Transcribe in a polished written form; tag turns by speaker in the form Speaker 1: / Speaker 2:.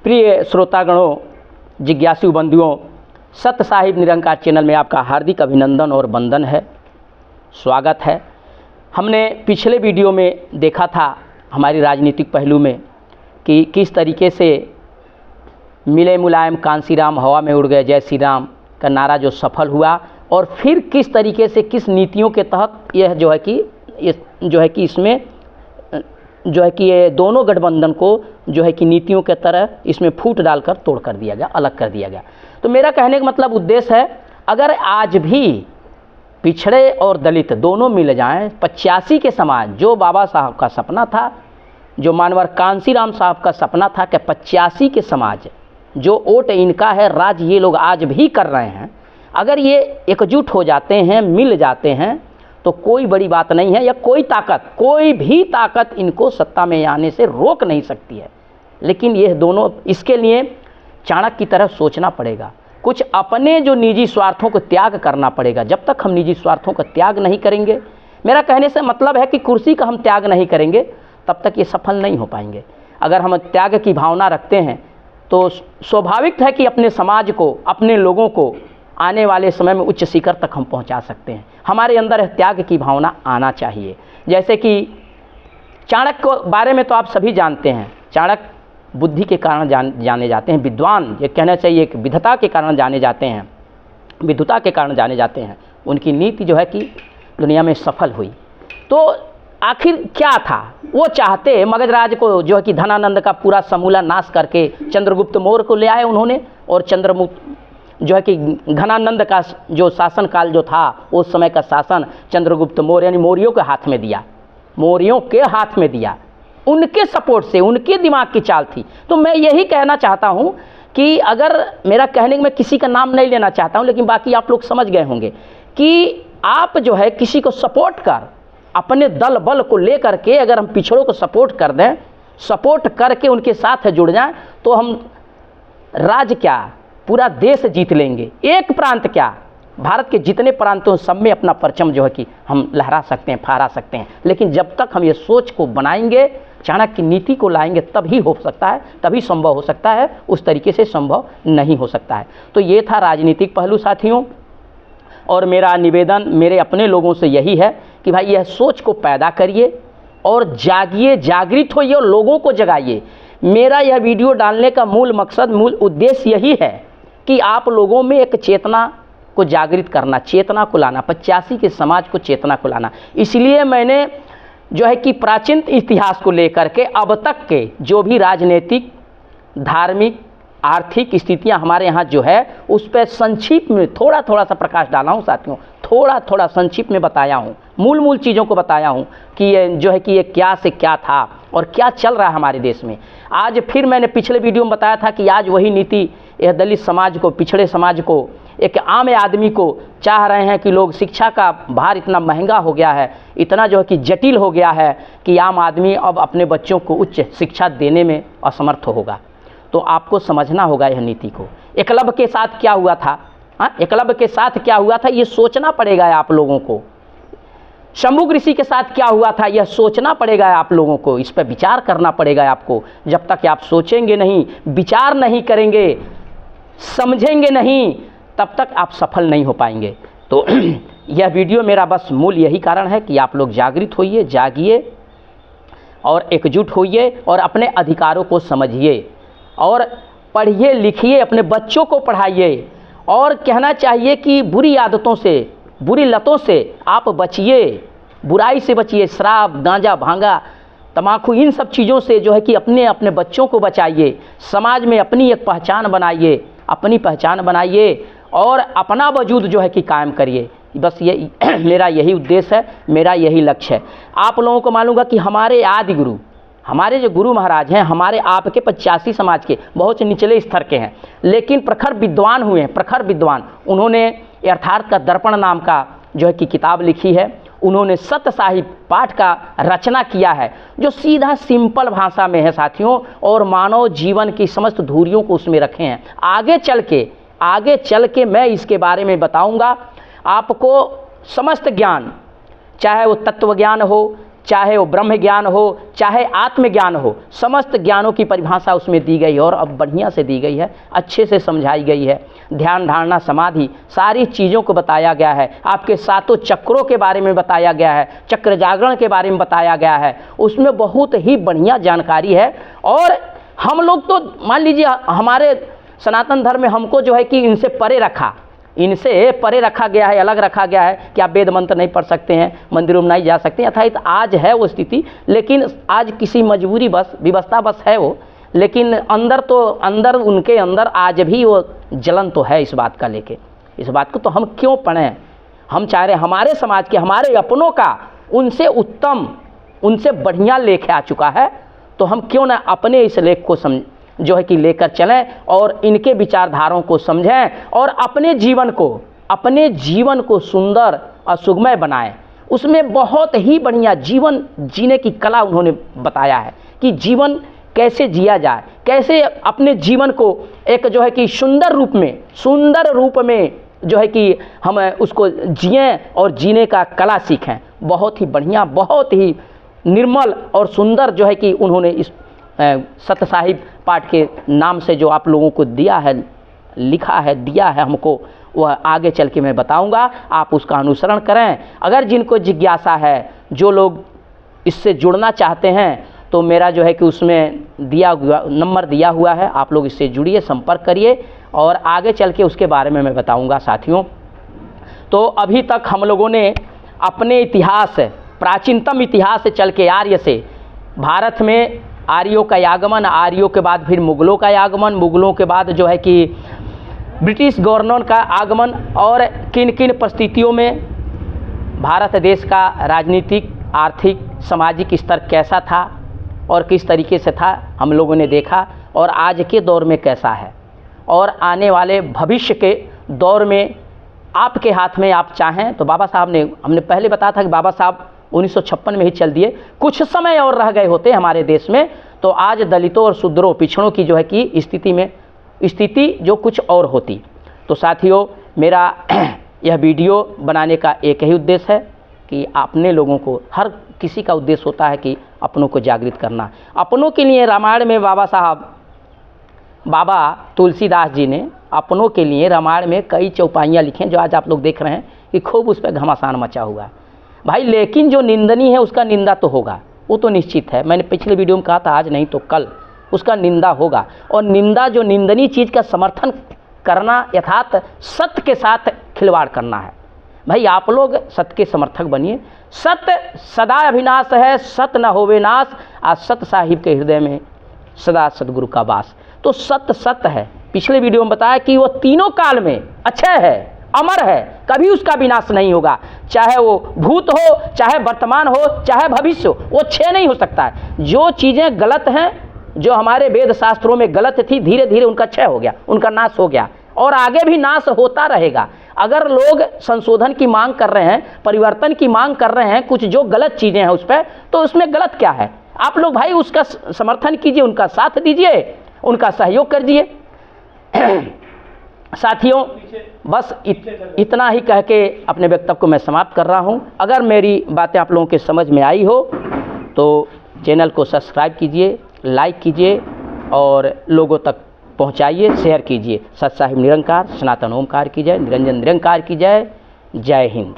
Speaker 1: प्रिय श्रोतागणों, जिज्ञासु बंधुओं, सत्य साहिब निरंकार चैनल में आपका हार्दिक अभिनंदन और वंदन है, स्वागत है। हमने पिछले वीडियो में देखा था हमारी राजनीतिक पहलू में कि किस तरीके से मिले मुलायम कांसी राम हवा में उड़ गए जय श्री राम का नारा जो सफल हुआ, और फिर किस तरीके से किस नीतियों के तहत यह जो है कि इसमें ये दोनों गठबंधन को नीतियों के तरह इसमें फूट डालकर तोड़ कर दिया गया, अलग कर दिया गया। तो मेरा कहने का मतलब उद्देश्य है, अगर आज भी पिछड़े और दलित दोनों मिल जाएं, 85 के समाज जो बाबा साहब का सपना था, जो मानवर कांसी राम साहब का सपना था कि 85 के समाज जो वोट इनका है, राज ये लोग आज भी कर रहे हैं, अगर ये एकजुट हो जाते हैं, मिल जाते हैं, तो कोई बड़ी बात नहीं है, या कोई भी ताकत इनको सत्ता में आने से रोक नहीं सकती है। लेकिन ये दोनों, इसके लिए चाणक्य की तरह सोचना पड़ेगा, कुछ अपने जो निजी स्वार्थों को त्याग करना पड़ेगा। जब तक हम निजी स्वार्थों का त्याग नहीं करेंगे, मेरा कहने से मतलब है कि कुर्सी का हम त्याग नहीं करेंगे, तब तक ये सफल नहीं हो पाएंगे। अगर हम त्याग की भावना रखते हैं तो स्वाभाविक है कि अपने समाज को, अपने लोगों को आने वाले समय में उच्च शिखर तक हम पहुंचा सकते हैं। हमारे अंदर त्याग की भावना आना चाहिए। जैसे कि चाणक्य के बारे में तो आप सभी जानते हैं, चाणक्य बुद्धि के कारण जाने जाते हैं, विद्वान ये कहना चाहिए कि विधता के कारण जाने जाते हैं, विद्वता के कारण जाने जाते हैं। उनकी नीति जो है कि दुनिया में सफल हुई। तो आखिर क्या था, वो चाहते मगधराज को जो है कि धनानंद का पूरा समूला नाश करके चंद्रगुप्त मौर्य को ले आए उन्होंने, और चंद्रगुप्त जो है कि घनानंद का जो शासन काल जो था, उस समय का शासन चंद्रगुप्त मौर्य यानी मौर्यों के हाथ में दिया, मौर्यों के हाथ में दिया। उनके सपोर्ट से, उनके दिमाग की चाल थी। तो मैं यही कहना चाहता हूं कि अगर मेरा कहने में किसी का नाम नहीं लेना चाहता हूं, लेकिन बाकी आप लोग समझ गए होंगे कि आप जो है किसी को सपोर्ट कर, अपने दल बल को लेकर के अगर हम पिछड़ों को सपोर्ट कर दें, सपोर्ट करके उनके साथ जुड़ जाएं, तो हम राज क्या पूरा देश जीत लेंगे। एक प्रांत क्या, भारत के जितने प्रांतों सब में अपना परचम जो है कि हम लहरा सकते हैं, फहरा सकते हैं। लेकिन जब तक हम ये सोच को बनाएंगे, चाणक्य की नीति को लाएंगे, तभी हो सकता है, तभी संभव हो सकता है। उस तरीके से संभव नहीं हो सकता है। तो ये था राजनीतिक पहलू साथियों, और मेरा निवेदन मेरे अपने लोगों से यही है कि भाई यह सोच को पैदा करिए और जागिए, जागृत होइए और लोगों को जगाइए। मेरा यह वीडियो डालने का मूल मकसद, मूल उद्देश्य यही है कि आप लोगों में एक चेतना को जागृत करना, चेतना को लाना, 85 के समाज को चेतना को लाना। इसलिए मैंने जो है कि प्राचीन इतिहास को लेकर के अब तक के जो भी राजनीतिक, धार्मिक, आर्थिक स्थितियां हमारे यहाँ जो है, उस पर संक्षिप्त में थोड़ा सा प्रकाश डाला हूँ साथियों, थोड़ा संक्षिप्त में बताया हूँ, मूल चीज़ों को बताया हूँ कि ये जो है कि ये क्या से क्या था और क्या चल रहा है हमारे देश में। आज फिर मैंने पिछले वीडियो में बताया था कि आज वही नीति यह दलित समाज को, पिछड़े समाज को, एक आम आदमी को चाह रहे हैं कि लोग, शिक्षा का भार इतना महंगा हो गया है, इतना जो है कि जटिल हो गया है कि आम आदमी अब अपने बच्चों को उच्च शिक्षा देने में असमर्थ होगा। तो आपको समझना होगा यह नीति को। एकलव्य के साथ क्या हुआ था, एकलव्य के साथ क्या हुआ था, ये सोचना पड़ेगा आप लोगों को। शंभु ऋषि के साथ क्या हुआ था, यह सोचना पड़ेगा आप लोगों को, इस पर विचार करना पड़ेगा आपको। जब तक आप सोचेंगे नहीं, विचार नहीं करेंगे, समझेंगे नहीं, तब तक आप सफल नहीं हो पाएंगे। तो यह वीडियो मेरा बस मूल यही कारण है कि आप लोग जागृत होइए, जागिए और एकजुट होइए और अपने अधिकारों को समझिए और पढ़िए लिखिए, अपने बच्चों को पढ़ाइए। और कहना चाहिए कि बुरी आदतों से, बुरी लतों से आप बचिए, बुराई से बचिए, शराब, गांजा, भांगा, तम्बाकू, इन सब चीज़ों से जो है कि अपने बच्चों को बचाइए। समाज में अपनी एक पहचान बनाइए, अपनी पहचान बनाइए और अपना वजूद जो है कि कायम करिए। बस ये मेरा यही उद्देश्य है, मेरा यही लक्ष्य है। आप लोगों को मालूंगा कि हमारे आदि गुरु, हमारे जो गुरु महाराज हैं, हमारे आपके 85 समाज के बहुत से निचले स्तर के हैं, लेकिन प्रखर विद्वान हुए हैं, प्रखर विद्वान। उन्होंने यथार्थ का दर्पण नाम का जो है कि किताब लिखी है। उन्होंने सत्य साहिब पाठ का रचना किया है, जो सीधा सिंपल भाषा में है साथियों, और मानव जीवन की समस्त धुरियों को उसमें रखे हैं। आगे चल के मैं इसके बारे में बताऊंगा आपको। समस्त ज्ञान, चाहे वो तत्व ज्ञान हो, चाहे वो ब्रह्म ज्ञान हो, चाहे आत्मज्ञान हो, समस्त ज्ञानों की परिभाषा उसमें दी गई है और अब बढ़िया से दी गई है, अच्छे से समझाई गई है। ध्यान, धारणा, समाधि, सारी चीज़ों को बताया गया है। आपके सातों चक्रों के बारे में बताया गया है, चक्र जागरण के बारे में बताया गया है, उसमें बहुत ही बढ़िया जानकारी है। और हम लोग तो मान लीजिए हमारे सनातन धर्म में हमको जो है कि इनसे परे रखा गया है, अलग रखा गया है कि आप वेद मंत्र नहीं पढ़ सकते हैं, मंदिरों में नहीं जा सकते हैं। अर्थात आज है वो स्थिति, लेकिन आज किसी मजबूरी बस, व्यवस्था बस है वो, लेकिन अंदर उनके अंदर आज भी वो जलन तो है इस बात का लेके। इस बात को तो हम क्यों पढ़ें? हम चाह रहे हमारे समाज के, हमारे अपनों का उनसे उत्तम, उनसे बढ़िया लेख आ चुका है, तो हम क्यों ना अपने इस लेख को जो है कि लेकर चलें और इनके विचारधाराओं को समझें और अपने जीवन को सुंदर और सुगमय बनाएं। उसमें बहुत ही बढ़िया जीवन जीने की कला उन्होंने बताया है कि जीवन कैसे जिया जाए, कैसे अपने जीवन को एक जो है कि सुंदर रूप में जो है कि हम उसको जिएं और जीने का कला सीखें। बहुत ही बढ़िया, बहुत ही निर्मल और सुंदर जो है कि उन्होंने इस सत्य साहिब पाठ के नाम से जो आप लोगों को दिया है, लिखा है, दिया है हमको, वह आगे चल के मैं बताऊंगा। आप उसका अनुसरण करें। अगर जिनको जिज्ञासा है, जो लोग इससे जुड़ना चाहते हैं, तो मेरा जो है कि उसमें नंबर दिया हुआ है, आप लोग इससे जुड़िए, संपर्क करिए और आगे चल के उसके बारे में मैं बताऊंगा साथियों। तो अभी तक हम लोगों ने अपने इतिहास, प्राचीनतम इतिहास से चल के आर्य से, भारत में आर्यों का आगमन, आर्यों के बाद फिर मुगलों का आगमन, मुगलों के बाद जो है कि ब्रिटिश गवर्नर का आगमन, और किन किन परिस्थितियों में भारत देश का राजनीतिक, आर्थिक, सामाजिक स्तर कैसा था और किस तरीके से था, हम लोगों ने देखा। और आज के दौर में कैसा है और आने वाले भविष्य के दौर में आपके हाथ में, आप चाहें तो बाबा साहब ने, हमने पहले बताया था कि बाबा साहब 1956 में ही चल दिए, कुछ समय और रह गए होते हमारे देश में, तो आज दलितों और शूद्रों, पिछड़ों की जो है कि स्थिति जो कुछ और होती। तो साथियों, मेरा यह वीडियो बनाने का एक ही उद्देश्य है कि अपने लोगों को, हर किसी का उद्देश्य होता है कि अपनों को जागृत करना। अपनों के लिए रामायण में बाबा तुलसीदास जी ने अपनों के लिए रामायण में कई चौपाइयाँ लिखी हैं, जो आज आप लोग देख रहे हैं कि खूब उस पर घमासान मचा हुआ है भाई। लेकिन जो निंदनीय है उसका निंदा तो होगा, वो तो निश्चित है। मैंने पिछले वीडियो में कहा था, आज नहीं तो कल उसका निंदा होगा। और निंदा, जो निंदनीय चीज़ का समर्थन करना, यथार्थ सत्य के साथ खिलवाड़ करना है। भाई आप लोग सत्य के समर्थक बनिए। सत्य सदा अविनाश है, सत्य न होवे नाश, आज सत्य साहिब के हृदय में सदा सदगुरु का वास। तो सत्य है। पिछले वीडियो में बताया कि वो तीनों काल में अक्षय है, अमर है, कभी उसका विनाश नहीं होगा। चाहे वो भूत हो, चाहे वर्तमान हो, चाहे भविष्य हो, वो क्षय नहीं हो सकता है। जो चीज़ें गलत हैं, जो हमारे वेद शास्त्रों में गलत थी, धीरे धीरे उनका क्षय हो गया, उनका नाश हो गया और आगे भी नाश होता रहेगा। अगर लोग संशोधन की मांग कर रहे हैं, परिवर्तन की मांग कर रहे हैं, कुछ जो गलत चीज़ें हैं उस पर, तो उसमें गलत क्या है? आप लोग भाई उसका समर्थन कीजिए, उनका साथ दीजिए, उनका सहयोग कर दिए। साथियों, बस इतना ही कह के अपने वक्तव्य को मैं समाप्त कर रहा हूं। अगर मेरी बातें आप लोगों के समझ में आई हो तो चैनल को सब्सक्राइब कीजिए, लाइक कीजिए और लोगों तक पहुंचाइए, शेयर कीजिए। सत साहिब निरंकार, सनातन ओमकार की जय, निरंजन निरंकार की जय। जय हिंद।